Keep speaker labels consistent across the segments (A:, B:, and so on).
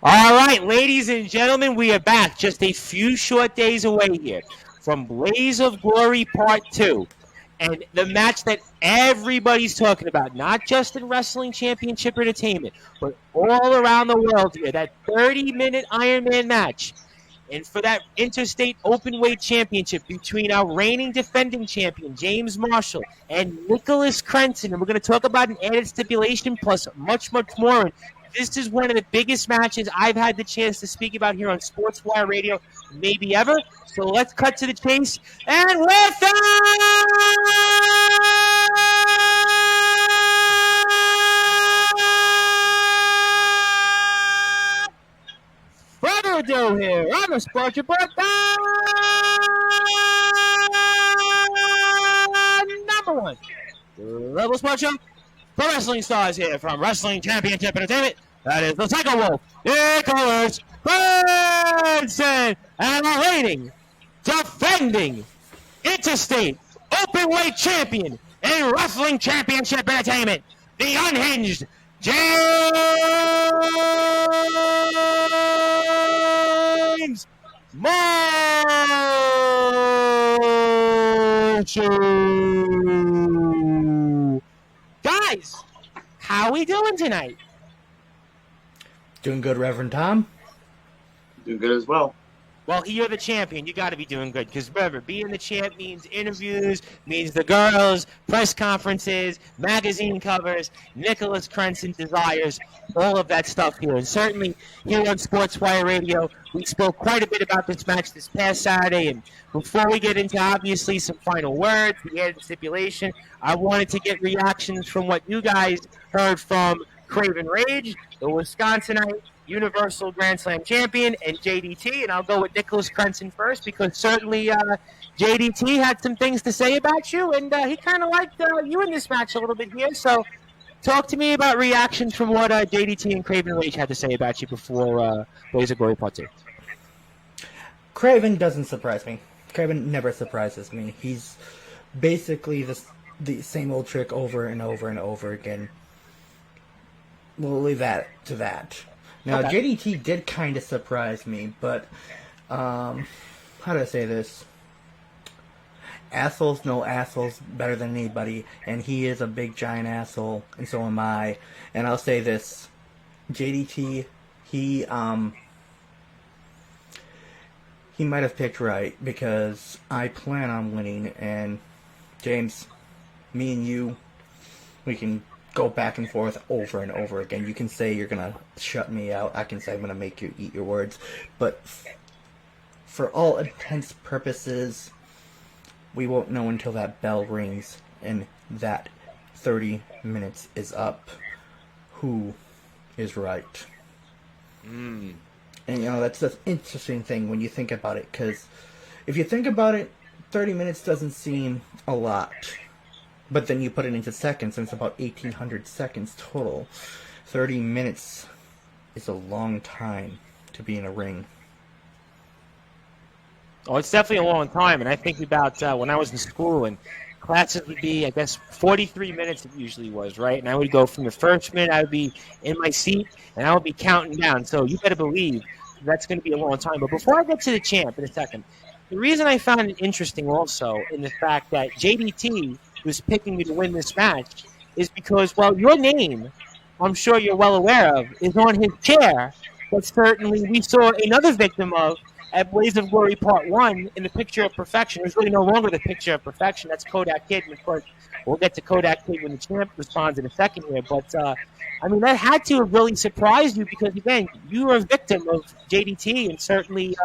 A: All right, ladies and gentlemen, we are back just a few short days away here from Blaze of Glory Part 2. And the match that everybody's talking about, not just in Wrestling Championship Entertainment, but all around the world here, that 30-minute Iron Man match. And for that Interstate Openweight Championship between our reigning defending champion, James Marshall, and Nicholas Crenson. And we're going to talk about an added stipulation plus much, much more. And this is one of the biggest matches I've had the chance to speak about here on Sportswire Radio, maybe ever. So let's cut to the chase. And without further ado here on the Sports Report, number one Level Sports Show for wrestling stars here from Wrestling Championship Entertainment. That is the Psycho Wolf, Nicholas Crenson, and our reigning, defending, interstate, openweight champion in Wrestling Championship Entertainment, the unhinged James Marshall. Guys, how we doing tonight?
B: Doing good, Reverend Tom.
C: Doing good as well.
A: Well, you're the champion. You got to be doing good because remember, being the champ means interviews, means the girls, press conferences, magazine covers, Nicholas Crenson desires, all of that stuff here. And certainly here on Sportswire Radio, we spoke quite a bit about this match this past Saturday. And before we get into obviously some final words, the added stipulation, I wanted to get reactions from what you guys heard from Craven Rage, the Wisconsinite Universal Grand Slam champion, and JDT. And I'll go with Nicholas Crenson first because certainly JDT had some things to say about you, and he kind of liked you in this match a little bit here. So talk to me about reactions from what JDT and Craven Rage had to say about you before Blaze of Glory Part 2.
B: Craven doesn't surprise me. Craven never surprises me. He's basically the same old trick over and over and over again. We'll leave that to that. Now, okay. JDT did kind of surprise me, but, how do I say this? Assholes know assholes better than anybody, and he is a big, giant asshole, and so am I. And I'll say this, JDT, he might have picked right, because I plan on winning, and James, me and you, we can go back and forth over and over again. You can say you're going to shut me out. I can say I'm going to make you eat your words. But for all intents purposes, we won't know until that bell rings and that 30 minutes is up. Who is right? And, that's the interesting thing when you think about it. Because if you think about it, 30 minutes doesn't seem a lot. But then you put it into seconds, and it's about 1,800 seconds total. 30 minutes is a long time to be in a ring.
A: Oh, it's definitely a long time, and I think about when I was in school, and classes would be, I guess, 43 minutes it usually was, right? And I would go from the first minute, I would be in my seat, and I would be counting down. So you better believe that's going to be a long time. But before I get to the champ in a second, the reason I found it interesting also in the fact that JDT was picking you to win this match is because, well, your name, I'm sure you're well aware of, is on his chair, but certainly we saw another victim of at Blaze of Glory Part 1 in the Picture of Perfection. It was really no longer the Picture of Perfection. That's Kodak Kid, and of course, we'll get to Kodak Kid when the champ responds in a second here, but I mean, that had to have really surprised you because, again, you were a victim of JDT, and certainly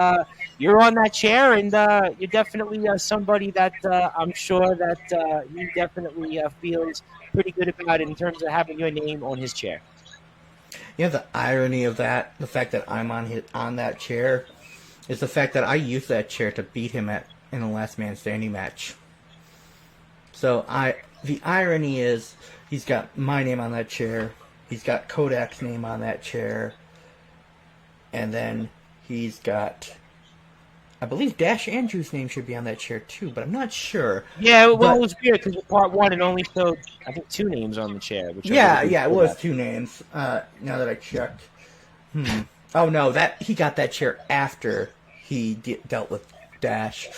A: you're on that chair, and you're definitely somebody that I'm sure that he definitely feels pretty good about it in terms of having your name on his chair.
B: You know, the irony of that, the fact that I'm on that chair, is the fact that I used that chair to beat him in a Last Man Standing match. So the irony is he's got my name on that chair, he's got Kodak's name on that chair, and then he's got, I believe Dash Andrews' name should be on that chair too, but I'm not sure.
A: Yeah, well, it was weird because Part 1 it only showed, I think, 2 names on the chair. Which
B: it was 2 names, now that I checked. Oh no, that he got that chair after he dealt with Dash.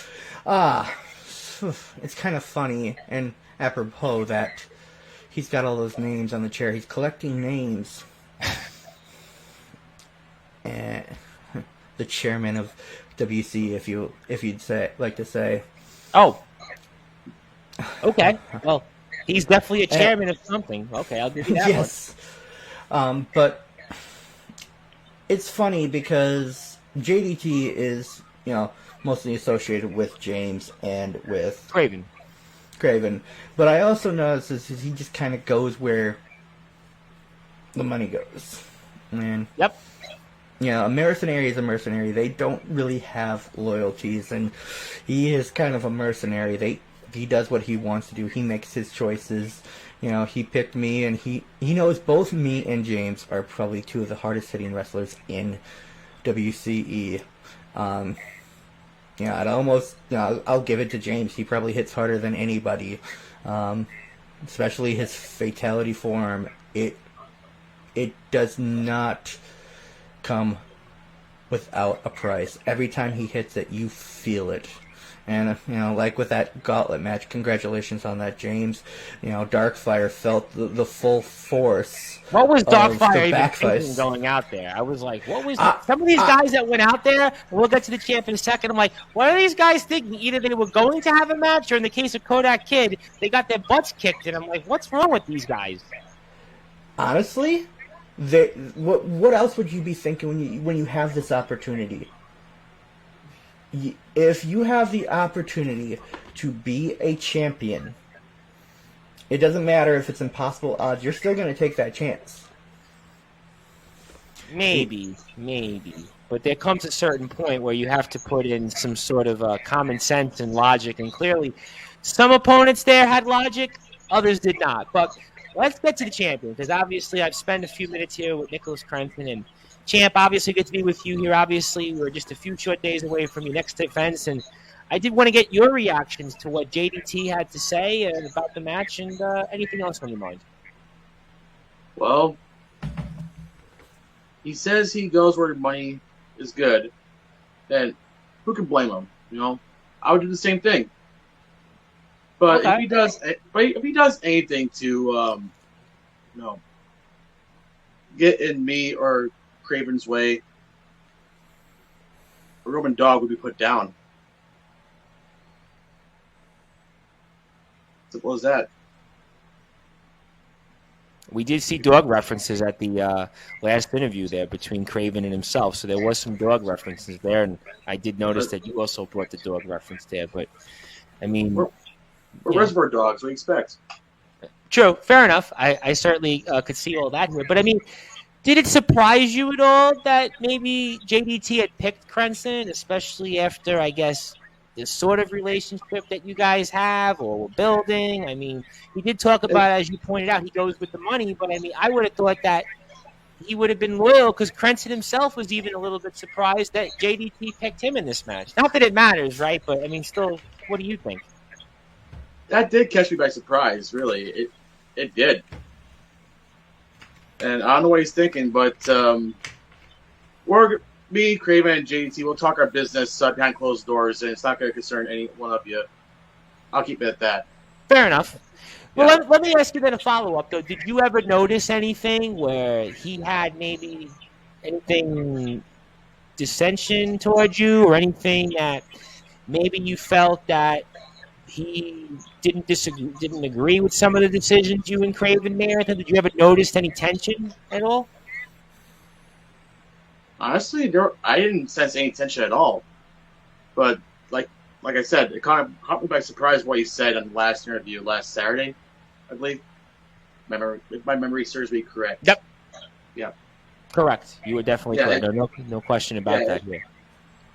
B: It's kind of funny and apropos that he's got all those names on the chair. He's collecting names. And the chairman of WC, if you'd like to say.
A: Oh. Okay. Well, he's definitely a chairman of something. Okay, I'll give you that
B: yes. One. But it's funny because JDT is, mostly associated with James and with Craven. But I also notice is he just kind of goes where the money goes. And
A: yep.
B: A mercenary is a mercenary. They don't really have loyalties, and he is kind of a mercenary. He does what he wants to do. He makes his choices. He picked me, and he knows both me and James are probably two of the hardest hitting wrestlers in WCE. I'd almost, I'll give it to James. He probably hits harder than anybody, especially his fatality form. It does not come without a price. Every time he hits it, you feel it. And, like with that gauntlet match, congratulations on that, James. Darkfire felt the full force.
A: What was Darkfire even thinking going out there? I was like, what was some of these guys that went out there, and we'll get to the champ in a second, I'm like, what are these guys thinking? Either they were going to have a match, or in the case of Kodak Kid, they got their butts kicked, and I'm like, what's wrong with these guys?
B: Honestly, what else would you be thinking when you have this opportunity? If you have the opportunity to be a champion, it doesn't matter if it's impossible odds. You're still going to take that chance.
A: Maybe. But there comes a certain point where you have to put in some sort of common sense and logic. And clearly, some opponents there had logic, others did not. But let's get to the champion, because obviously I've spent a few minutes here with Nicholas Crenson, and Champ, obviously good to be with you here. Obviously, we're just a few short days away from your next defense, and I did want to get your reactions to what JDT had to say about the match and anything else on your mind.
C: Well, he says he goes where money is good. Then who can blame him? I would do the same thing. But
A: okay.
C: if he does anything to, get in me or Craven's way, a Roman dog would be put down. Simple as that.
A: We did see dog references at the last interview there between Craven and himself, so there was some dog references there, and I did notice that you also brought the dog reference there. But I mean,
C: we're reservoir dogs. What do you expect?
A: True, fair enough. I certainly could see all that here, but I mean, did it surprise you at all that maybe JDT had picked Crenson, especially after, I guess, the sort of relationship that you guys have or were building? I mean, he did talk about, as you pointed out, he goes with the money, but I mean, I would have thought that he would have been loyal, because Crenson himself was even a little bit surprised that JDT picked him in this match. Not that it matters, right? But I mean, still, what do you think?
C: That did catch me by surprise, really. It did. And I don't know what he's thinking, but me, Craven, and JDT, we'll talk our business behind closed doors, and it's not going to concern any one of you. I'll keep it at that.
A: Fair enough. Well, let me ask you then a follow-up, though. Did you ever notice anything where he had maybe anything dissension towards you, or anything that maybe you felt that he didn't agree with some of the decisions you and Craven made? Did you ever notice any tension at all?
C: Honestly, I didn't sense any tension at all. But like I said, it kind of caught me by surprise what he said on the last interview last Saturday, I believe. If my memory serves me correct.
A: Yep.
C: Yeah.
A: Correct. You were definitely correct. No question about that here.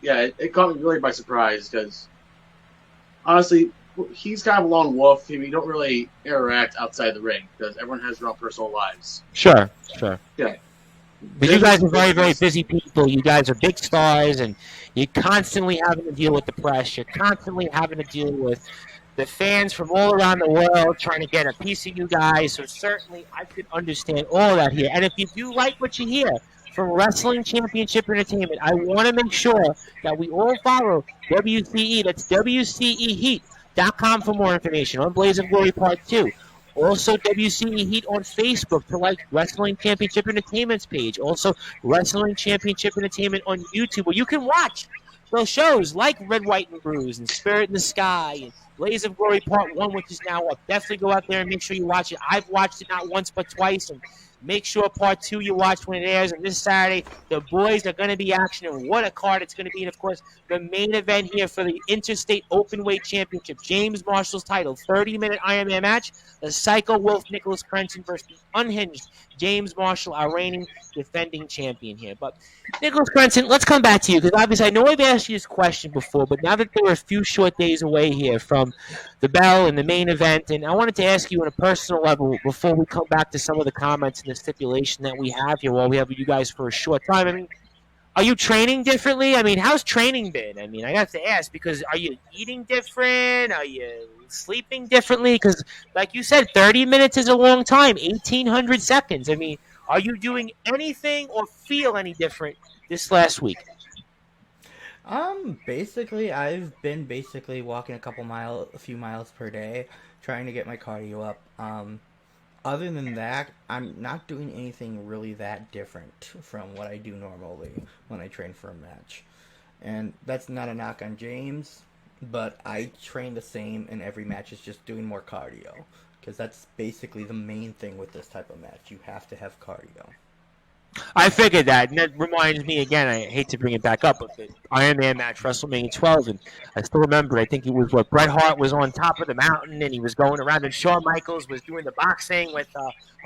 C: Yeah, it caught me really by surprise, because honestly, he's kind of a lone wolf. We don't really interact outside the ring, because everyone has their own personal lives.
A: Sure.
C: Yeah.
A: But you guys are very, very busy people. You guys are big stars, and you're constantly having to deal with the press. You're constantly having to deal with the fans from all around the world trying to get a piece of you guys. So certainly I could understand all of that here. And if you do like what you hear from Wrestling Championship Entertainment. I want to make sure that we all follow WCE. That's WCEHeat.com for more information on Blaze of Glory Part 2. Also, WCE Heat on Facebook to like Wrestling Championship Entertainment's page. Also, Wrestling Championship Entertainment on YouTube, where you can watch those shows like Red, White, and Bruise and Spirit in the Sky and Blaze of Glory Part 1, which is now up. Definitely go out there and make sure you watch it. I've watched it not once but twice, and make sure Part 2 you watch when it airs. And this Saturday, the boys are going to be action, and what a card it's going to be. And, of course, the main event here for the Interstate Openweight Championship, James Marshall's title, 30-minute Ironman match, the Psycho Wolf Nicholas Crenson versus the unhinged James Marshall, our reigning defending champion here. But, Nicholas Crenson, let's come back to you, because obviously I know I've asked you this question before, but now that there are a few short days away here from the bell and the main event, and I wanted to ask you on a personal level before we come back to some of the comments and the stipulation that we have here while we have you guys for a short time. I mean, are you training differently? I mean, how's training been? I mean, I have to ask, because are you eating different? Are you sleeping differently? Because, like you said, 30 minutes is a long time, 1,800 seconds. I mean, are you doing anything or feel any different this last week?
B: Basically, I've been walking a few miles per day, trying to get my cardio up. Other than that, I'm not doing anything really that different from what I do normally when I train for a match. And that's not a knock on James, but I train the same in every match. It's just doing more cardio, because that's basically the main thing with this type of match. You have to have cardio.
A: I figured that, and that reminds me again, I hate to bring it back up, but the Iron Man match, WrestleMania 12, and I still remember, I think it was what Bret Hart was on top of the mountain, and he was going around, and Shawn Michaels was doing the boxing with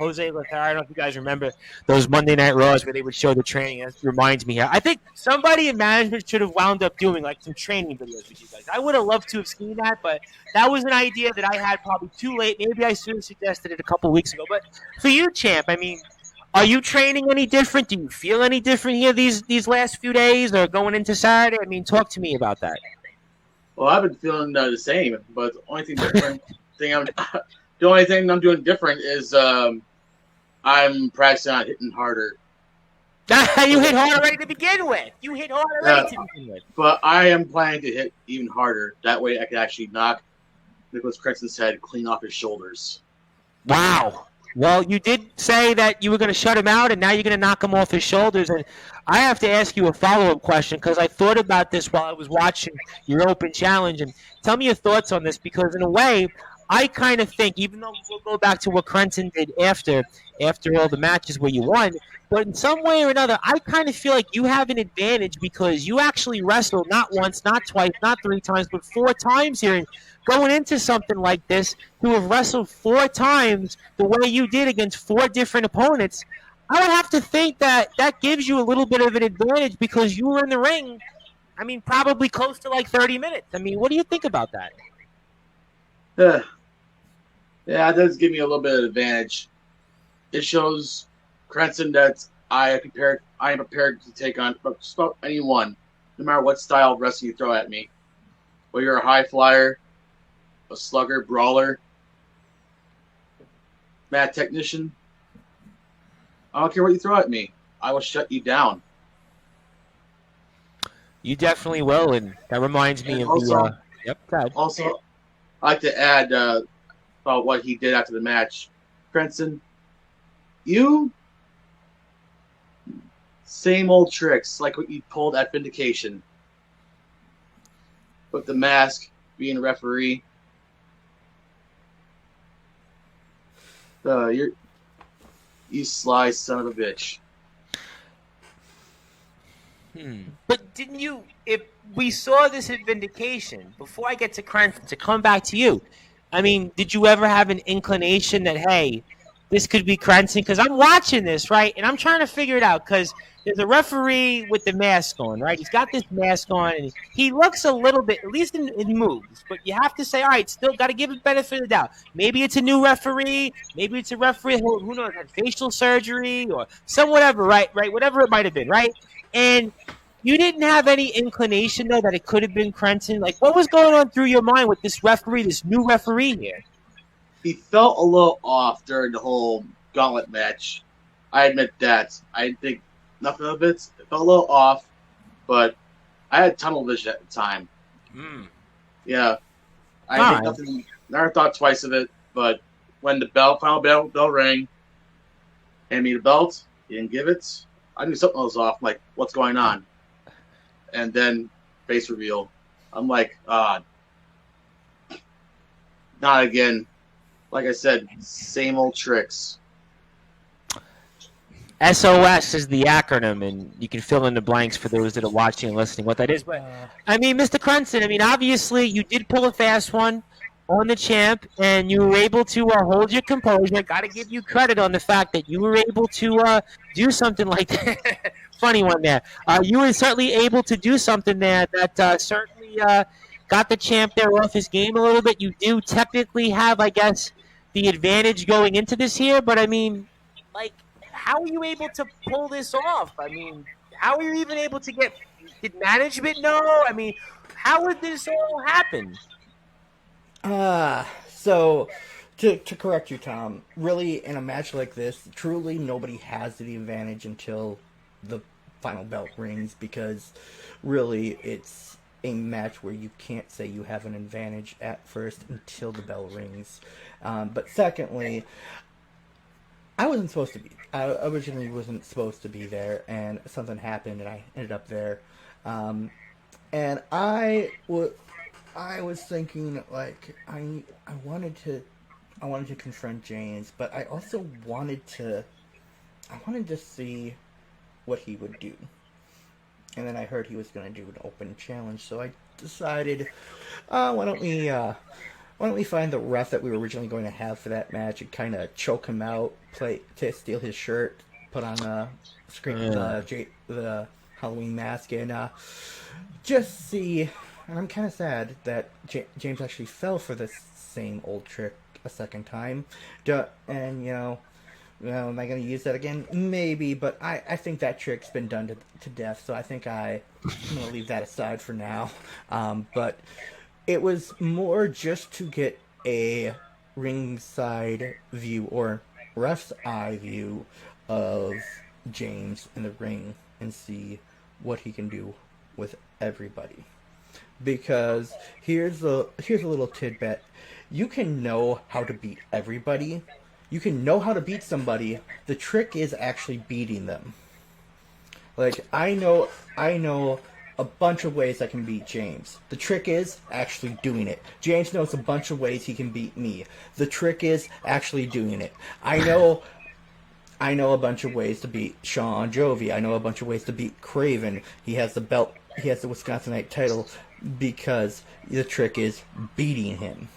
A: Jose Lothario. I don't know if you guys remember those Monday Night Raws where they would show the training. That reminds me here. I think somebody in management should have wound up doing like some training videos with you guys. I would have loved to have seen that, but that was an idea that I had probably too late. Maybe I should have suggested it a couple weeks ago. But for you, Champ, I mean, are you training any different? Do you feel any different here these last few days or going into Saturday? I mean, talk to me about that.
C: Well, I've been feeling the same, but the only thing different the only thing I'm doing different is I'm practicing on hitting harder.
A: You hit hard already to begin with. You hit hard already to begin with.
C: But I am planning to hit even harder. That way I can actually knock Nicholas Crenson's head clean off his shoulders.
A: Wow. Well, you did say that you were going to shut him out, and now you're going to knock him off his shoulders. And I have to ask you a follow-up question, because I thought about this while I was watching your open challenge. And tell me your thoughts on this, because in a way, I kind of think, even though we'll go back to what Crenson did after all the matches where you won, but in some way or another, I kind of feel like you have an advantage because you actually wrestled not once, not twice, not 3 times, but 4 times here. And going into something like this, to have wrestled 4 times the way you did against 4 different opponents, I would have to think that that gives you a little bit of an advantage because you were in the ring, I mean, probably close to like 30 minutes. I mean, what do you think about that?
C: Yeah, it does give me a little bit of advantage. It shows Crenson that I am prepared to take on just about anyone, no matter what style of wrestling you throw at me. Whether you're a high flyer, a slugger, brawler, mat technician, I don't care what you throw at me. I will shut you down.
A: You definitely will, and that reminds me of the... Yep, go ahead.
C: Also, I'd like to add about what he did after the match. Crenson, you... same old tricks, like what you pulled at Vindication. With the mask, being a referee. You sly son of a bitch.
A: But didn't you, if we saw this at Vindication, before I get to Crenson, to come back to you, I mean, did you ever have an inclination that, hey, this could be Crenson? Because I'm watching this, right, and I'm trying to figure it out, because there's a referee with the mask on, right? He's got this mask on, and he looks a little bit, at least in moves, but you have to say, all right, still got to give it benefit of the doubt. Maybe it's a new referee, maybe it's a referee who knows, had facial surgery or some whatever, right, whatever it might have been, right? And you didn't have any inclination, though, that it could have been Crenson? Like, what was going on through your mind with this referee, this new referee here?
C: He felt a little off during the whole gauntlet match. I admit that. I think nothing of it. It felt a little off, but I had tunnel vision at the time. Yeah, I think nothing. Never thought twice of it. But when the final bell rang, hand me the belt, he didn't give it. I knew something was off. I'm like, what's going on? And then face reveal. I'm like, not again. Like I said, same old tricks.
A: SOS is the acronym, and you can fill in the blanks for those that are watching and listening what that is. But I mean, Mr. Crenson, I mean, obviously you did pull a fast one on the champ, and you were able to hold your composure. I got to give you credit on the fact that you were able to do something like that. Funny one there. You were certainly able to do something there that certainly got the champ there off his game a little bit. You do technically have, I guess, the advantage going into this here, but I mean, like, how are you able to pull this off? I mean, how are you even able to get? Did management know? I mean, how would this all happen?
B: So to correct you, Tom, really in a match like this, truly nobody has the advantage until the final bell rings, because really it's a match where you can't say you have an advantage at first until the bell rings. But secondly, I wasn't supposed to be. I originally wasn't supposed to be there, and something happened, and I ended up there. And I was thinking, like, I wanted to confront James, but I also wanted to see what he would do. And then I heard he was going to do an open challenge, so I decided, why don't we find the ref that we were originally going to have for that match and kind of choke him out, steal his shirt, put on the Halloween mask, and just see. And I'm kind of sad that James actually fell for this same old trick a second time. And, am I going to use that again? Maybe, but I think that trick's been done to death, so I think I'm going to leave that aside for now. But it was more just to get a ringside view or ref's eye view of James in the ring and see what he can do with everybody. Because here's a little tidbit. You can know how to beat everybody. You can know how to beat somebody. The trick is actually beating them. Like, I know a bunch of ways I can beat James. The trick is actually doing it. James knows a bunch of ways he can beat me. The trick is actually doing it. I know a bunch of ways to beat Sean Jovi. I know a bunch of ways to beat Craven. He has the belt. He has the Wisconsinite title because the trick is beating him.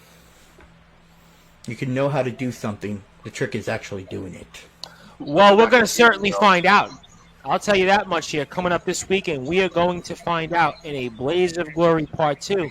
B: You can know how to do something. The trick is actually doing it.
A: Well, we're going to certainly find out. I'll tell you that much here. Coming up this weekend, we are going to find out in a Blaze of Glory Part 2.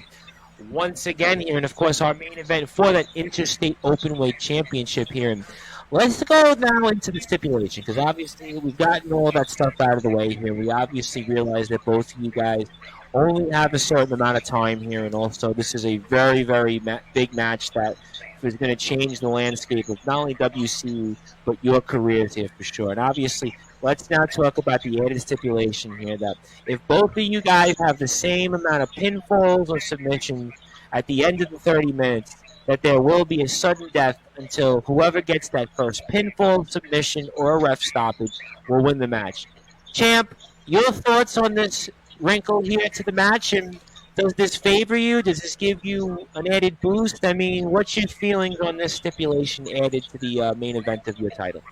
A: Once again here, and of course our main event for that Interstate Openweight Championship here. And let's go now into the stipulation, because obviously we've gotten all that stuff out of the way here. We obviously realize that both of you guys only have a certain amount of time here, and also this is a very, very big match that is going to change the landscape of not only WC, but your careers here for sure. And obviously, let's now talk about the added stipulation here that if both of you guys have the same amount of pinfalls or submissions at the end of the 30 minutes, that there will be a sudden death until whoever gets that first pinfall, submission, or a ref stoppage will win the match. Champ, your thoughts on this wrinkle here to the match, and does this favor you? Does this give you an added boost? I mean, what's your feelings on this stipulation added to the main event of your title?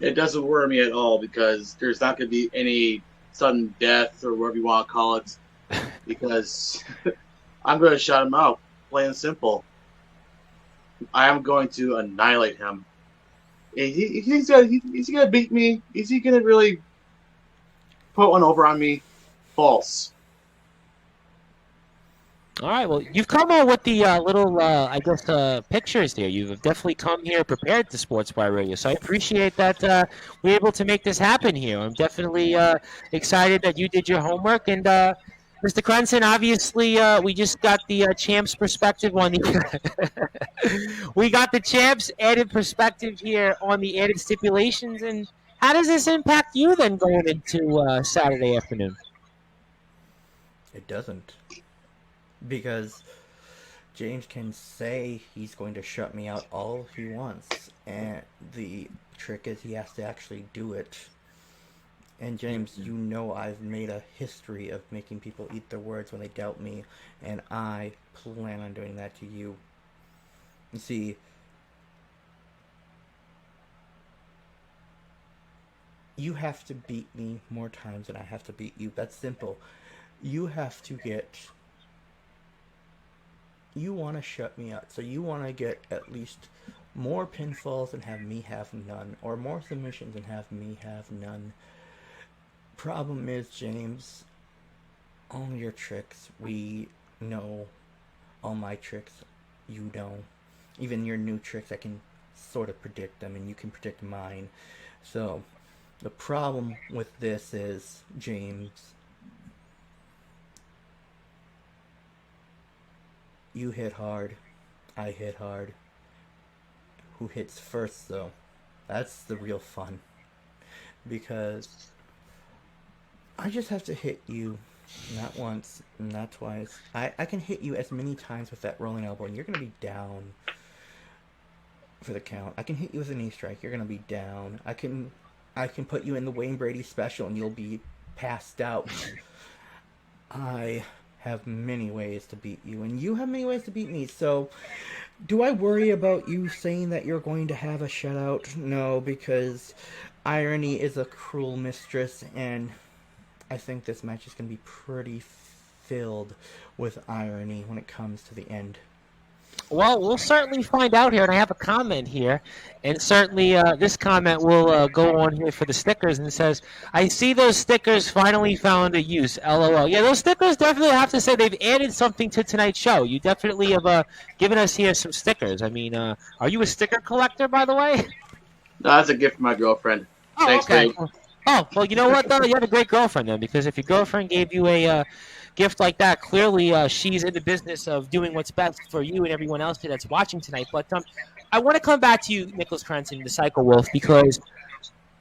C: It doesn't worry me at all, because there's not going to be any sudden death or whatever you want to call it, because I'm going to shut him out, plain and simple. I am going to annihilate him. He's going to beat me. Is he going to really put one over on me? False.
A: All right, well, you've come on with the little, pictures here. You've definitely come here prepared to Sportswire Radio, so I appreciate that we're able to make this happen here. I'm definitely excited that you did your homework. And, Mr. Crenson, obviously, we just got the champ's perspective on the we got the champ's added perspective here on the added stipulations. And How does this impact you then going into Saturday afternoon?
B: It doesn't. Because James can say he's going to shut me out all he wants, and the trick is he has to actually do it. And James, you know I've made a history of making people eat their words when they doubt me, and I plan on doing that to you. You see, you have to beat me more times than I have to beat you. That's simple. You have to get... You want to shut me out, so you want to get at least more pinfalls and have me have none, or more submissions and have me have none. Problem is, James, all your tricks, we know. All my tricks, you know. Even your new tricks, I can sort of predict them, and you can predict mine. So, the problem with this is, James, you hit hard, I hit hard. Who hits first, though? That's the real fun. Because I just have to hit you, not once, not twice. I can hit you as many times with that rolling elbow, and you're going to be down for the count. I can hit you with a knee strike, you're going to be down. I can put you in the Wayne Brady special, and you'll be passed out. I have many ways to beat you, and you have many ways to beat me, so... Do I worry about you saying that you're going to have a shutout? No, because irony is a cruel mistress, and I think this match is going to be pretty filled with irony when it comes to the end.
A: Well, we'll certainly find out here, and I have a comment here, and certainly this comment will go on here for the stickers, and it says, I see those stickers finally found a use, LOL. Yeah, those stickers definitely have to say they've added something to tonight's show. You definitely have given us here some stickers. I mean, are you a sticker collector, by the way?
C: No, that's a gift from my girlfriend.
A: Oh,
C: Thanks,
A: okay.
C: Dave.
A: Oh, well, you know what, though? You have a great girlfriend, then, because if your girlfriend gave you a gift like that, clearly she's in the business of doing what's best for you and everyone else that's watching tonight. But I want to come back to you, Nicholas Crenson, the Psycho Wolf, because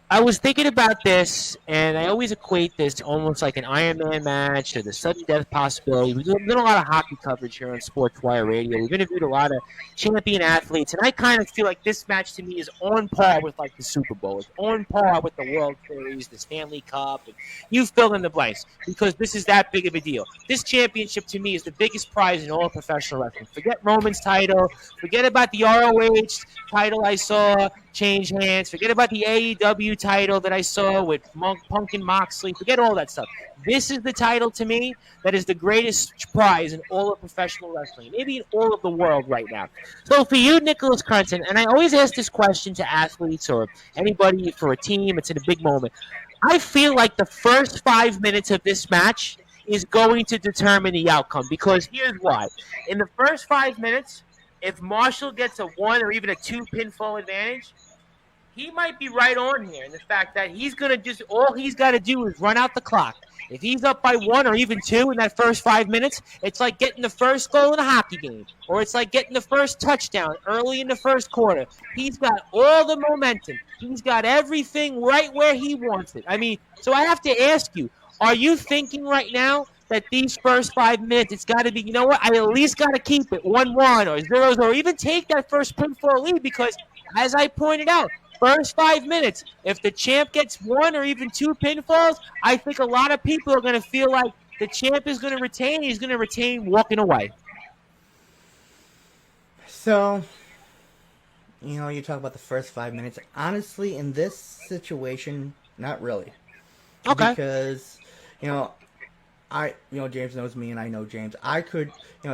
A: I was thinking about this, and I always equate this to almost like an Iron Man match or the sudden death possibility. We've done a lot of hockey coverage here on Sportswire Radio. We've interviewed a lot of champion athletes, and I kind of feel like this match to me is on par with like the Super Bowl. It's on par with the World Series, the Stanley Cup, and you fill in the blanks because this is that big of a deal. This championship to me is the biggest prize in all of professional wrestling. Forget Roman's title. Forget about the ROH title I saw change hands. Forget about the AEW title that I saw with Punk and Moxley. Forget all that stuff. This is the title to me that is the greatest prize in all of professional wrestling, maybe in all of the world right now. So for you, Nicholas Crenson, and I always ask this question to athletes or anybody for a team, it's in a big moment. I feel like the first 5 minutes of this match is going to determine the outcome because here's why. In the first 5 minutes, if Marshall gets a 1 or even a 2 pinfall advantage, he might be right on here in the fact that he's going to just, all he's got to do is run out the clock. If he's up by 1 or even 2 in that first 5 minutes, it's like getting the first goal in a hockey game, or it's like getting the first touchdown early in the first quarter. He's got all the momentum. He's got everything right where he wants it. I mean, so I have to ask you, are you thinking right now that these first 5 minutes, it's got to be, you know what, I at least got to keep it 1-1 or 0-0, or even take that first pinfall lead because, as I pointed out, first 5 minutes, if the champ gets 1 or even 2 pinfalls, I think a lot of people are going to feel like the champ is going to retain. He's going to retain walking away.
B: So, you talk about the first 5 minutes. Honestly, in this situation, not really.
A: Okay.
B: Because, James knows me and I know James.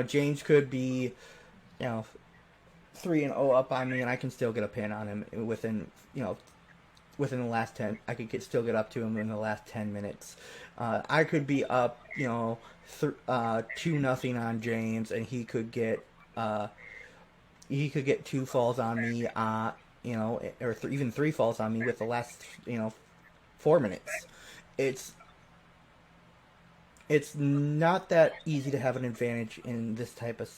B: James could be, 3-0 up on me, and I can still get a pin on him within the last 10. I could still get up to him in the last 10 minutes. I could be up, 2-0 on James, and he could get 2 falls on me, or even 3 falls on me with the last, 4 minutes. It's not that easy to have an advantage in this type of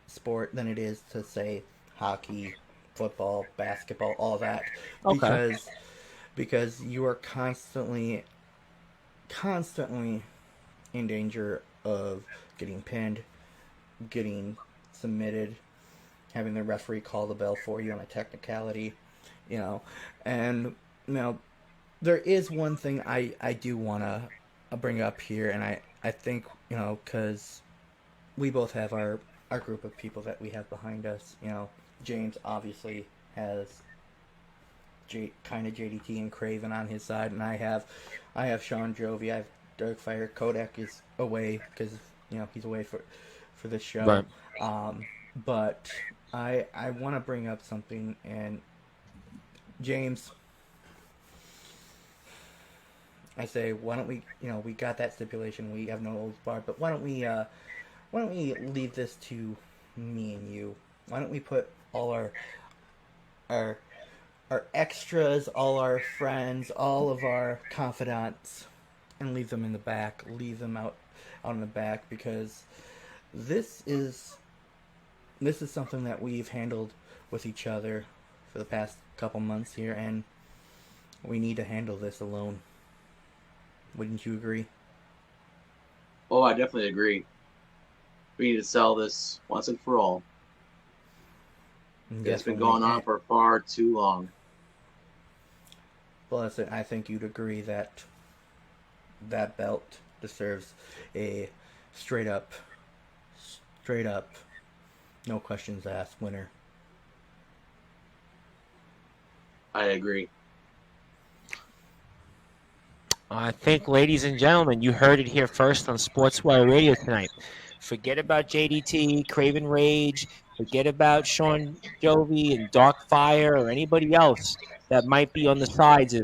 B: sport than it is to say hockey, football, basketball, all that.
A: Okay.
B: Because because you are constantly in danger of getting pinned, getting submitted, having the referee call the bell for you on a technicality, you know. And, you know, there is one thing I do want to bring up here, and I think, you know, because we both have our group of people that we have behind us. You know, James obviously has kind of JDT and Craven on his side, and I have Sean Jovi, I have Darkfire. Kodak is away because, you know, he's away for this show.
A: Right.
B: But I want to bring up something, and James, I say, why don't we, you know, we got that stipulation, we have no holds barred, but why don't we leave this to me and you? Why don't we put all our extras, all our friends, all of our confidants, and leave them in the back, leave them out in the back, because this is something that we've handled with each other for the past couple months here, and we need to handle this alone. Wouldn't you agree?
C: Oh, I definitely agree. We need to sell this once and for all. It's been going on for far too long.
B: Plus, I think you'd agree that that belt deserves a straight up, no questions asked winner.
C: I agree.
A: I think, ladies and gentlemen, you heard it here first on Sportswire Radio tonight. Forget about JDT, Craven Rage. Forget about Sean Jovi and Darkfire or anybody else that might be on the sides of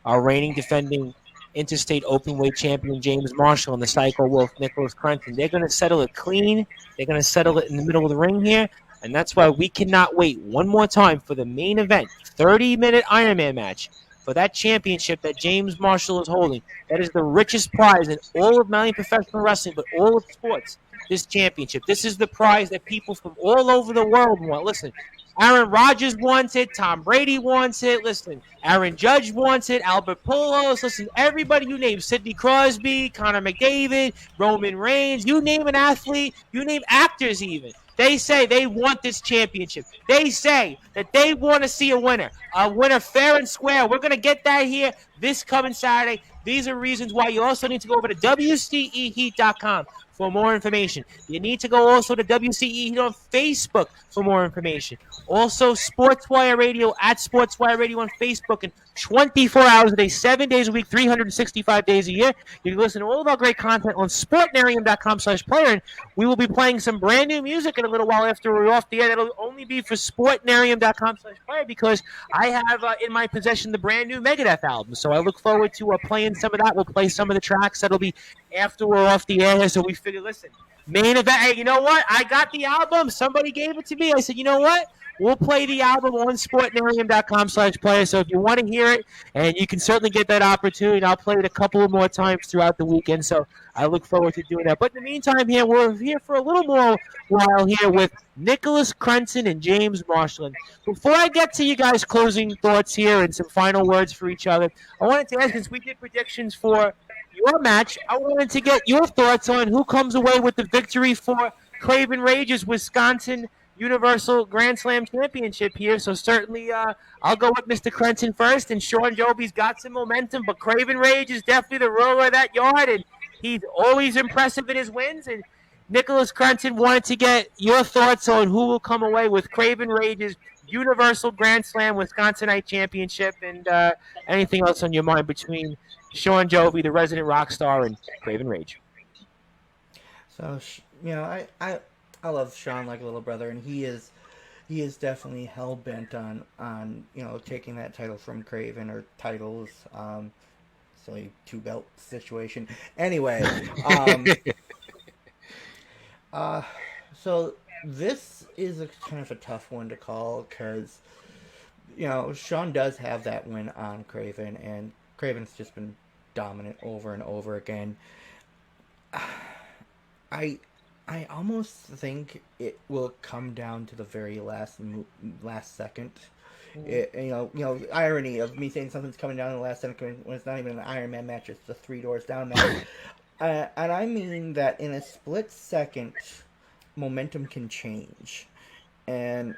A: our reigning defending interstate openweight champion James Marshall and the Psycho Wolf Nicholas Crenson. They're going to settle it clean. They're going to settle it in the middle of the ring here. And that's why we cannot wait one more time for the main event, 30-minute Ironman match, for that championship that James Marshall is holding. That is the richest prize in all of not only professional wrestling, but all of sports, this championship. This is the prize that people from all over the world want. Listen, Aaron Rodgers wants it. Tom Brady wants it. Listen, Aaron Judge wants it. Albert Pujols. Listen, everybody you name, Sidney Crosby, Connor McDavid, Roman Reigns, you name an athlete, you name actors even. They say they want this championship. They say that they want to see a winner fair and square. We're going to get that here this coming Saturday. These are reasons why you also need to go over to WCEHeat.com for more information. You need to go also to WCE Heat on Facebook for more information. Also, Sportswire Radio at Sportswire Radio on Facebook, and 24 hours a day, 7 days a week, 365 days a year. You can listen to all of our great content on sportnarium.com/player, and we will be playing some brand new music in a little while after we're off the air. That'll only be for sportnarium.com/player, because I have in my possession the brand new Megadeth album. So I look forward to playing some of that. We'll play some of the tracks that'll be after we're off the air. So we figured, listen, main event. Hey, you know what? I got the album. Somebody gave it to me. I said, you know what? We'll play the album on sportnarium.com/player. So if you want to hear it, and you can certainly get that opportunity, I'll play it a couple of more times throughout the weekend. So I look forward to doing that. But in the meantime, here we're here for a little more while here with Nicholas Crenson and James Marshall. And before I get to you guys' closing thoughts here and some final words for each other, I wanted to ask, since we did predictions for your match, I wanted to get your thoughts on who comes away with the victory for Craven Rage's Wisconsin Universal Grand Slam Championship here. So certainly I'll go with Mr. Crenson first, and Sean Joby's got some momentum, but Craven Rage is definitely the ruler of that yard, and he's always impressive in his wins. And Nicholas Crenson, wanted to get your thoughts on who will come away with Craven Rage's Universal Grand Slam Wisconsinite Championship, and anything else on your mind between Sean Joby, the resident rock star, and Craven Rage.
B: So, you know, I love Sean like a little brother, and he is definitely hell bent on you know, taking that title from Craven, or titles, silly two belt situation. Anyway, so this is a kind of a tough one to call, because, you know, Sean does have that win on Craven, and Craven's just been dominant over and over again. I almost think it will come down to the very last second, Irony of me saying something's coming down in the last second when it's not even an Iron Man match; it's the 3 doors down match. And I mean that in a split second, momentum can change, and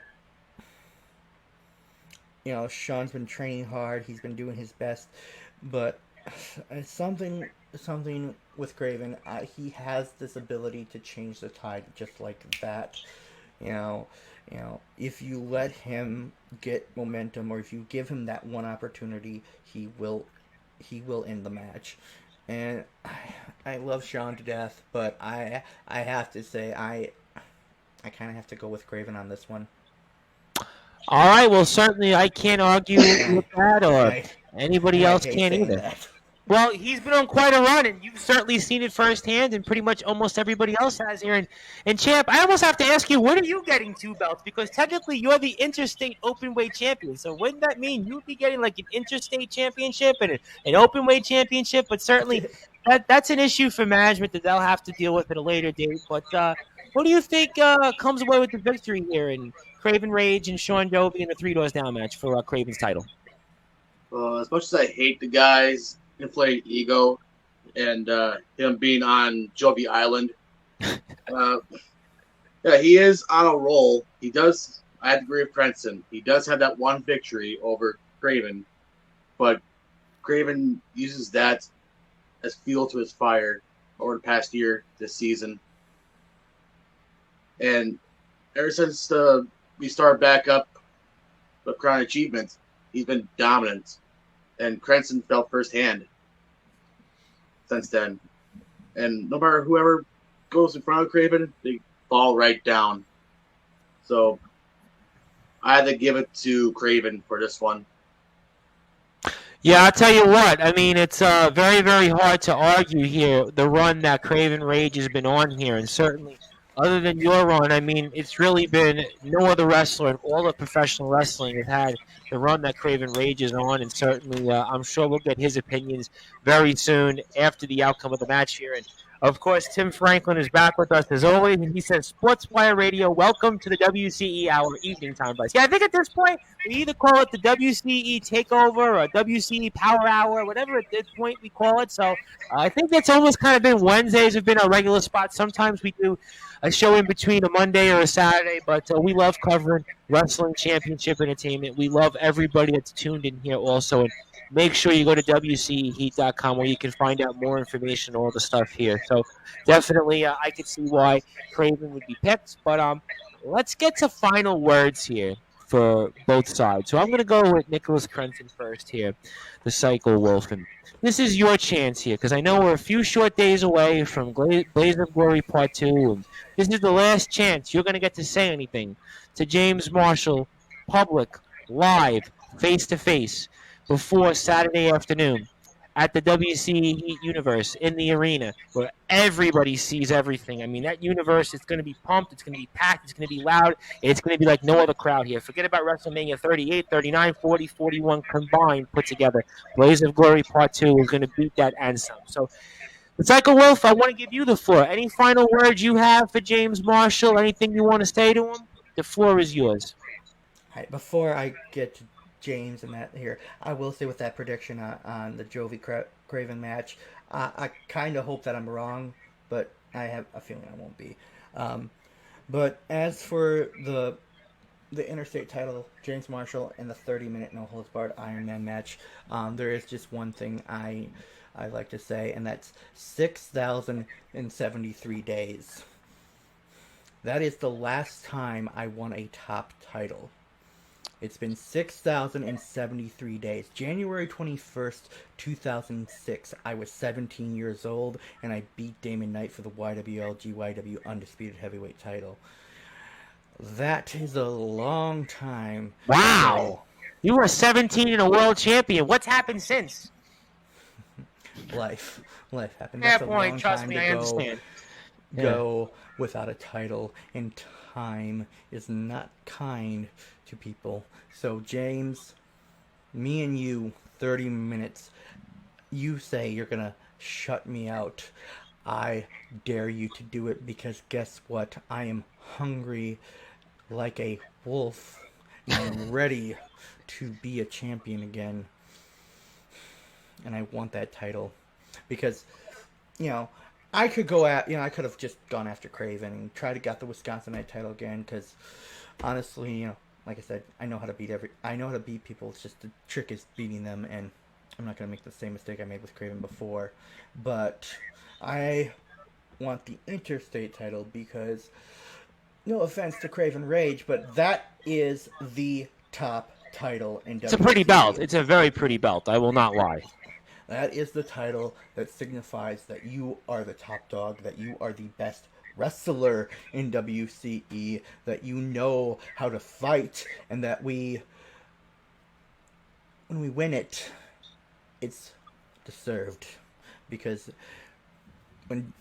B: Sean's been training hard. He's been doing his best, but something with Craven, he has this ability to change the tide just like that. You know, if you let him get momentum, or if you give him that one opportunity, he will end the match. And I love Sean to death, but I have to say I kind of have to go with Craven on this one.
A: All right. Well, certainly I can't argue with that, or anybody
B: And I
A: else
B: hate
A: can't
B: saying
A: either.
B: that.
A: Well, he's been on quite a run, and you've certainly seen it firsthand, and pretty much almost everybody else has here. And Champ, I almost have to ask you, when are you getting 2 belts? Because technically you're the interstate openweight champion. So wouldn't that mean you'd be getting like an interstate championship and an openweight championship? But certainly that's an issue for management that they'll have to deal with at a later date. But what do you think comes away with the victory here in Craven Rage and Sean Dovey in the 3 doors down match for Craven's title?
C: As much as I hate the guy's inflated ego and him being on Jovi Island, yeah, he is on a roll. He does. I have to agree with Crenson. He does have that one victory over Craven, but Craven uses that as fuel to his fire over the past year, this season. And ever since we started back up with Crown Achievement, he's been dominant. And Crenson felt firsthand since then. And no matter whoever goes in front of Craven, they fall right down. So I had to give it to Craven for this one.
A: Yeah, I'll tell you what. I mean, it's very, very hard to argue here the run that Craven Rage has been on here. And certainly, other than your run, I mean, it's really been no other wrestler in all of professional wrestling has had the run that Craven Rage is on. And certainly, I'm sure we'll get his opinions very soon after the outcome of the match here. And of course, Tim Franklin is back with us as always, and he says, Sportswire Radio, welcome to the WCE Hour evening time, Bryce. Yeah, I think at this point, we either call it the WCE Takeover or WCE Power Hour, whatever at this point we call it. So I think that's almost kind of been Wednesdays have been our regular spot. Sometimes we do a show in between a Monday or a Saturday, but we love covering wrestling championship entertainment. We love everybody that's tuned in here also, and make sure you go to WCEheat.com where you can find out more information on all the stuff here. So definitely I could see why Craven would be picked. But let's get to final words here for both sides. So I'm going to go with Nicholas Crenson first here, the Cycle Wolf. And this is your chance here because I know we're a few short days away from Blaze of Glory Part 2. And this is the last chance you're going to get to say anything to James Marshall, public, live, face-to-face, before Saturday afternoon at the WCE Heat Universe in the arena where everybody sees everything. I mean, that universe is going to be pumped. It's going to be packed. It's going to be loud. It's going to be like no other crowd here. Forget about WrestleMania 38, 39, 40, 41 combined put together. Blaze of Glory Part 2 is going to beat that and some. So, the Psycho Wolf, I want to give you the floor. Any final words you have for James Marshall? Anything you want to say to him? The floor is yours.
B: All right, before I get to James and that here, I will say with that prediction on the Jovi Craven match, I kind of hope that I'm wrong, but I have a feeling I won't be. But as for the interstate title, James Marshall, and the 30-minute no holds barred Iron Man match, there is just one thing I like to say, and that's 6,073 days. That is the last time I won a top title. It's been 6,073 days. January 21st, 2006, I was 17 years old, and I beat Damon Knight for the YWL GYW Undisputed Heavyweight title. That is a long time.
A: Wow! You were 17 and a world champion. What's happened since?
B: Life happened.
A: Fair
B: That's a
A: point.
B: long
A: Trust
B: time
A: me,
B: to
A: I understand.
B: go without a title, and time is not kind to people. So James, me and you, 30 minutes, you say you're gonna shut me out. I dare you to do it, because guess what? I am hungry like a wolf, I am ready to be a champion again. And I want that title. Because, you know, I could go at, I could have just gone after Craven and tried to get the Wisconsinite title again. Because, honestly, like I said, I know how to beat people. It's just the trick is beating them. And I'm not going to make the same mistake I made with Craven before. But I want the interstate title because, no offense to Craven Rage, but that is the top title in WWE.
A: It's a pretty belt. It's a very pretty belt. I will not lie.
B: That is the title that signifies that you are the top dog, that you are the best wrestler in WCE, that you know how to fight, and that when we win it, it's deserved. Because when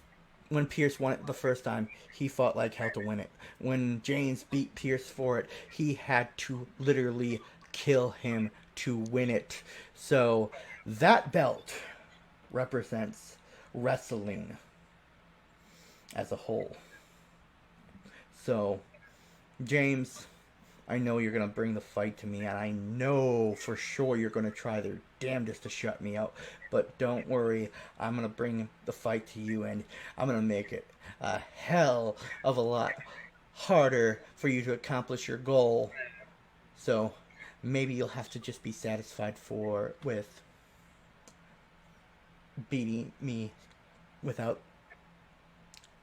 B: Pierce won it the first time, he fought like hell to win it. When James beat Pierce for it, he had to literally kill him to win it. So that belt represents wrestling as a whole. So, James, I know you're going to bring the fight to me, and I know for sure you're going to try their damnedest to shut me out. But don't worry, I'm going to bring the fight to you, and I'm going to make it a hell of a lot harder for you to accomplish your goal. So, maybe you'll have to just be satisfied with beating me without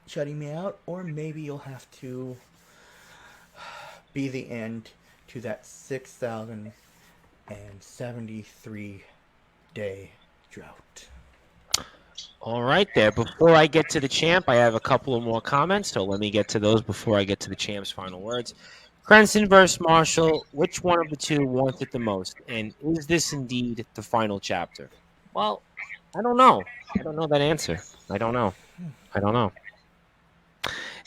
B: shutting me out, or maybe you'll have to be the end to that 6,073 day drought.
A: All right there. Before I get to the champ, I have a couple of more comments, so let me get to those before I get to the champ's final words. Crenson versus Marshall, which one of the two wants it the most? And is this indeed the final chapter? Well, I don't know. I don't know that answer. I don't know.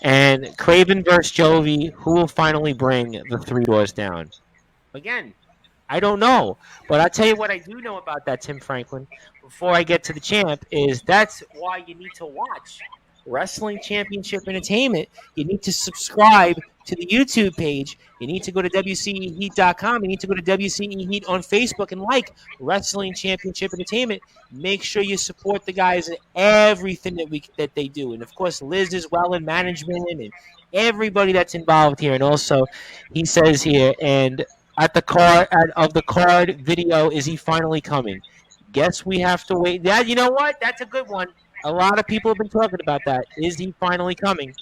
A: And Craven versus Jovi, who will finally bring the three doors down? Again, I don't know. But I'll tell you what I do know about that, Tim Franklin, before I get to the champ, is that's why you need to watch Wrestling Championship Entertainment. You need to subscribe to the YouTube page. You need to go to WCEHeat.com. You need to go to WCE Heat on Facebook and like Wrestling Championship Entertainment. Make sure you support the guys in everything that they do. And, of course, Liz as well in management and everybody that's involved here. And also, he says here, and at the card video, is he finally coming? Guess we have to wait. Yeah, you know what? That's a good one. A lot of people have been talking about that. Is he finally coming?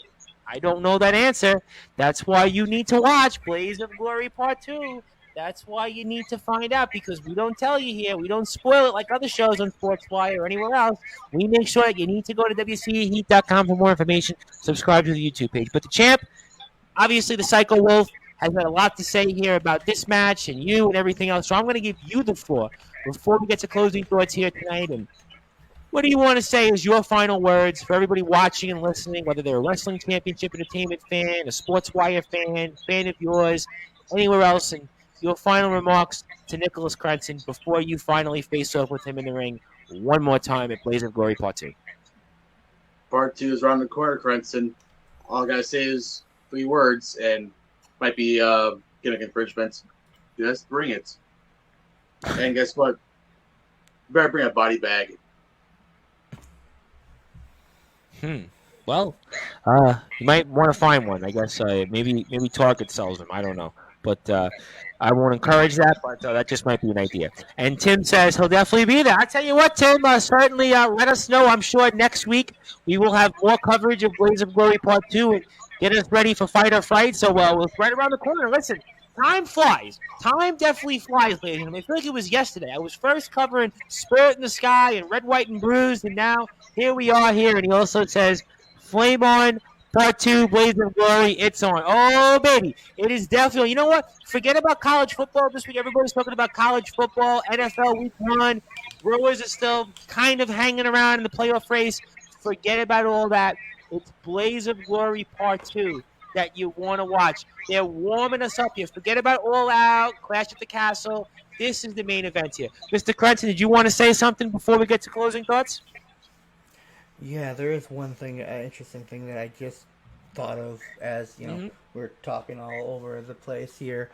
A: I don't know that answer. That's why you need to watch Blaze of Glory Part 2. That's why you need to find out, because we don't tell you here. We don't spoil it like other shows on Sportzwire or anywhere else. We make sure that you need to go to WCEHeat.com for more information. Subscribe to the YouTube page. But the champ, obviously the Psycho Wolf, has had a lot to say here about this match and you and everything else. So I'm going to give you the floor before we get to closing thoughts here tonight. And what do you want to say as your final words for everybody watching and listening, whether they're a Wrestling Championship Entertainment fan, a Sportswire fan of yours, anywhere else, and your final remarks to Nicholas Crenson before you finally face off with him in the ring one more time at Blaze of Glory Part 2.
C: Part 2 is around the corner, Crenson. All I gotta say is 3 words, and might be gimmick infringement. Just bring it. And guess what? You better bring a body bag.
A: Well, you might want to find one. I guess maybe Target sells them. I don't know, but I won't encourage that. But that just might be an idea. And Tim says he'll definitely be there. I tell you what, Tim, certainly let us know. I'm sure next week we will have more coverage of Blaze of Glory Part 2 and get us ready for Fight or Flight. So it's right around the corner. Listen. Time flies. Time definitely flies, ladies and gentlemen. I feel like it was yesterday. I was first covering Spirit in the Sky and Red, White, and Bruised, and now here we are here. And he also says, Flame On, Part 2, Blaze of Glory, it's on. Oh, baby. It is definitely, you know what? Forget about college football this week. Everybody's talking about college football, NFL Week 1. Brewers are still kind of hanging around in the playoff race. Forget about all that. It's Blaze of Glory Part 2 that you want to watch. They're warming us up here. Forget about All Out, Clash at the Castle. This is the main event here. Mr. Crenson, did you want to say something before we get to closing thoughts?
B: Yeah, there is one thing, an interesting thing that I just thought of as, we're talking all over the place here.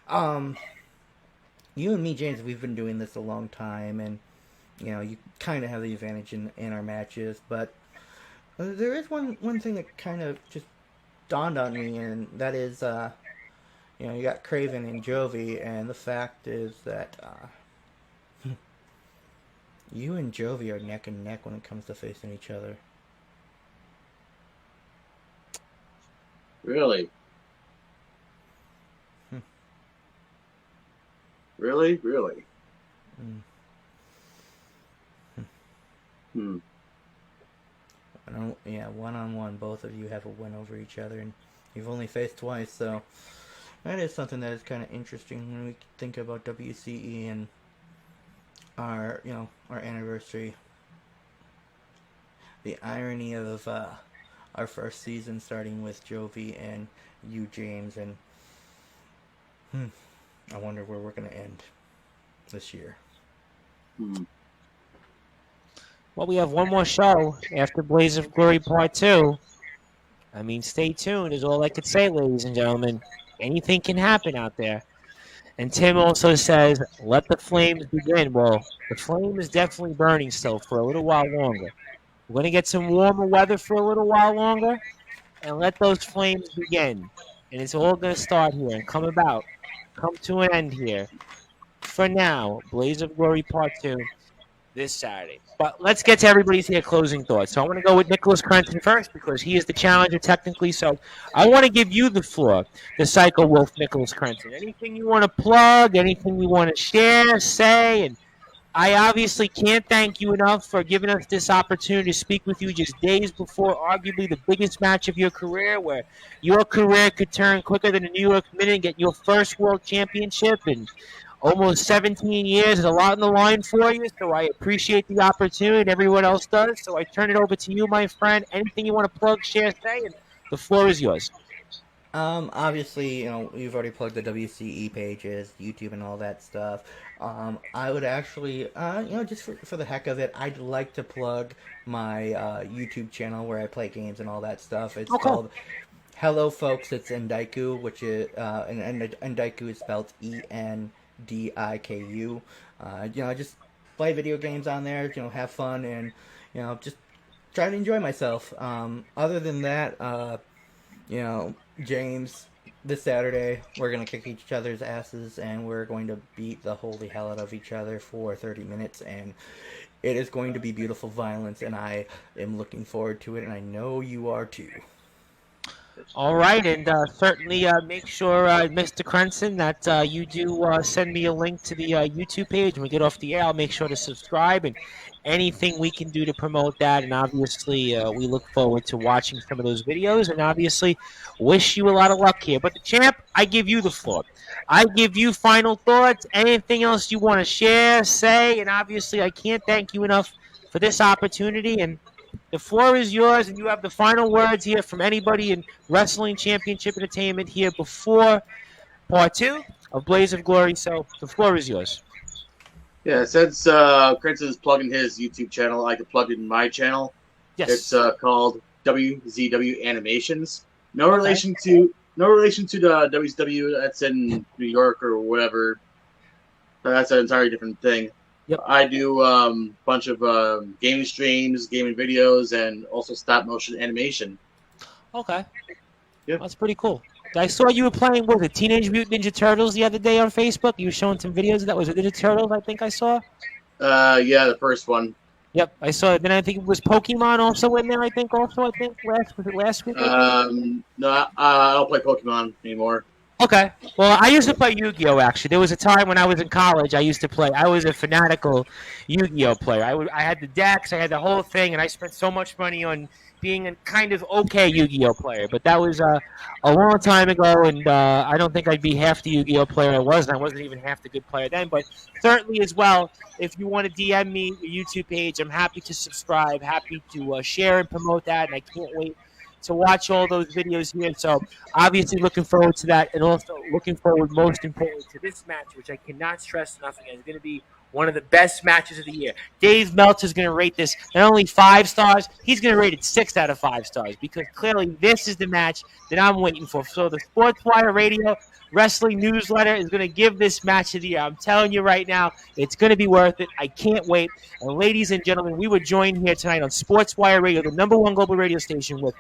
B: You and me, James, we've been doing this a long time, and you kind of have the advantage in our matches. But there is one thing that kind of just dawned on me, and that is, you got Craven and Jovi, and the fact is that you and Jovi are neck and neck when it comes to facing each other.
C: Really? Really? Really?
B: One-on-one, both of you have a win over each other, and you've only faced twice, so that is something that is kind of interesting when we think about WCE and our anniversary. The irony of our first season starting with Jovi and you, James, and I wonder where we're going to end this year.
A: Well, we have one more show after Blaze of Glory Part 2. I mean, stay tuned is all I could say, ladies and gentlemen. Anything can happen out there. And Tim also says, let the flames begin. Well, the flame is definitely burning still for a little while longer. We're going to get some warmer weather for a little while longer, and let those flames begin. And it's all going to start here and come to an end here. For now, Blaze of Glory Part 2 this Saturday. But let's get to everybody's here closing thoughts. So I want to go with Nicholas Crenson first because he is the challenger technically. So I want to give you the floor, the Psycho Wolf Nicholas Crenson. Anything you want to plug, anything you want to share, say, and I obviously can't thank you enough for giving us this opportunity to speak with you just days before arguably the biggest match of your career, where your career could turn quicker than a New York Minute and get your first world championship in almost 17 years. Is a lot on the line for you, so I appreciate the opportunity, and everyone else does. So I turn it over to you, my friend. Anything you want to plug, share, say, and the floor is yours.
B: Obviously, you've already plugged the WCE pages, YouTube, and all that stuff. I would actually, just for the heck of it, I'd like to plug my YouTube channel where I play games and all that stuff. It's called Hello Folks. It's Endiku, which is, and Endiku is spelled ENDIKU. Just play video games on there, have fun, and, just try to enjoy myself. Other than that, James, this Saturday, we're going to kick each other's asses, and we're going to beat the holy hell out of each other for 30 minutes, and it is going to be beautiful violence, and I am looking forward to it, and I know you are too.
A: All right, and certainly make sure, Mr. Crenson, that you do send me a link to the YouTube page. When we get off the air, I'll make sure to subscribe, and anything we can do to promote that. And obviously, we look forward to watching some of those videos, and obviously wish you a lot of luck here. But the champ, I give you the floor. I give you final thoughts, anything else you want to share, say, and obviously I can't thank you enough for this opportunity, and the floor is yours, and you have the final words here from anybody in Wrestling Championship Entertainment here before Part 2 of Blaze of Glory. So the floor is yours.
C: Yeah, since Crenson is plugging his YouTube channel, I could plug in my channel.
A: Yes.
C: It's called WZW Animations. No relation to the WZW that's in New York or whatever. That's an entirely different thing.
A: Yep.
C: I do a bunch of gaming streams, gaming videos, and also stop motion animation.
A: Okay.
C: Yep.
A: That's pretty cool. I saw you were playing with the Teenage Mutant Ninja Turtles the other day on Facebook. You were showing some videos of that. Was it Ninja Turtles, I think I saw?
C: Yeah, the first one.
A: Yep, I saw it. Then I think it was Pokemon also in there, last week?
C: No, I don't play Pokemon anymore.
A: Okay. Well, I used to play Yu-Gi-Oh! Actually, there was a time when I was in college. I used to play. I was a fanatical Yu-Gi-Oh! Player. I had the decks. I had the whole thing, and I spent so much money on being a kind of okay Yu-Gi-Oh! Player. But that was a long time ago, and I don't think I'd be half the Yu-Gi-Oh! Player I was. And I wasn't even half the good player then. But certainly as well, if you want to DM me your YouTube page, I'm happy to subscribe, happy to share and promote that, and I can't wait to watch all those videos here. So obviously looking forward to that, and also looking forward most importantly to this match, which I cannot stress enough again. It's going to be one of the best matches of the year. Dave Meltzer's going to rate this not only 5 stars, he's going to rate it 6 out of 5 stars because clearly this is the match that I'm waiting for. So the Sportswire Radio Wrestling Newsletter is going to give this match of the year. I'm telling you right now, it's going to be worth it. I can't wait. And ladies and gentlemen, we were joined here tonight on Sportswire Radio, the #1 global radio station, with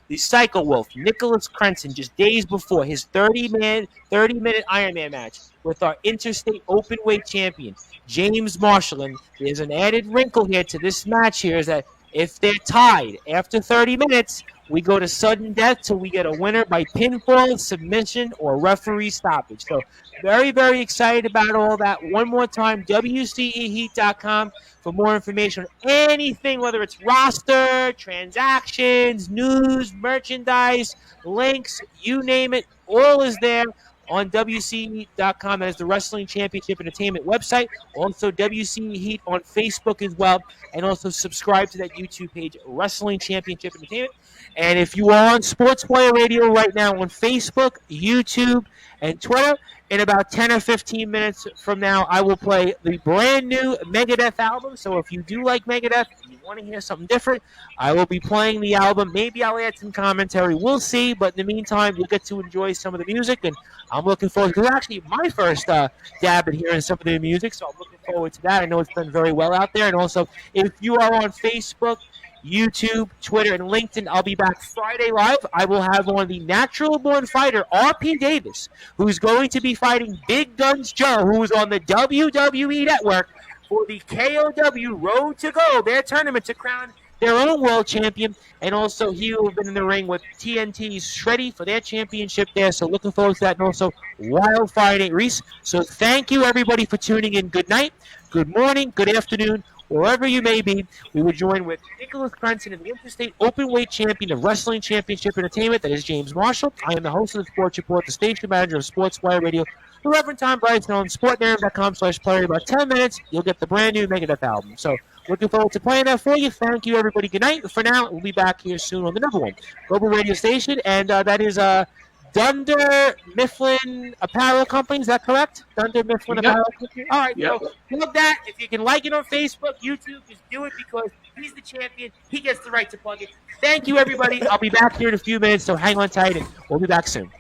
A: the Psycho Wolf, Nicholas Crenson, just days before his 30-minute Ironman match with our interstate openweight champion, James Marshall. And there's an added wrinkle here to this match here is that if they're tied after 30 minutes, we go to sudden death till we get a winner by pinfall, submission, or referee stoppage. So very, very excited about all that. One more time, WCEHeat.com for more information on anything, whether it's roster, transactions, news, merchandise, links, you name it, all is there on WCEHeat.com. That is the Wrestling Championship Entertainment website. Also, WCE Heat on Facebook as well. And also subscribe to that YouTube page, Wrestling Championship Entertainment. And if you are on Sportswire Radio right now on Facebook, YouTube, and Twitter, in about 10 or 15 minutes from now, I will play the brand new Megadeth album. So if you do like Megadeth and you want to hear something different, I will be playing the album. Maybe I'll add some commentary. We'll see. But in the meantime, you'll get to enjoy some of the music. And I'm looking forward to it. It's actually my first dab at hearing some of the music. So I'm looking forward to that. I know it's done very well out there. And also, if you are on Facebook, YouTube, Twitter, and LinkedIn, I'll be back Friday live. I will have on the Natural Born Fighter, R.P. Davis, who's going to be fighting Big Guns Joe, who's on the WWE Network for the KOW Road to Go, their tournament to crown their own world champion. And also, he will have been in the ring with TNT's Shreddy for their championship there. So looking forward to that. And also, Wildfire Nate Reese. So thank you, everybody, for tuning in. Good night, good morning, good afternoon, wherever you may be. We will join with Nicholas Crenson and the Interstate Openweight Champion of Wrestling Championship Entertainment. That is James Marshall. I am the host of the Sports Report, the station manager of Sportswire Radio, the Reverend Tom Brice, on sportnarrative.com/player. About 10 minutes, you'll get the brand new Megadeth album. So looking forward to playing that for you. Thank you, everybody. Good night. For now, we'll be back here soon on the #1 global radio station, and that is Dunder Mifflin Apparel Company. Is that correct? Dunder Mifflin Apparel Company. All right.
C: Yep.
A: So love that. If you can like it on Facebook, YouTube, just do it because he's the champion. He gets the right to plug it. Thank you, everybody. I'll be back here in a few minutes, so hang on tight, and we'll be back soon.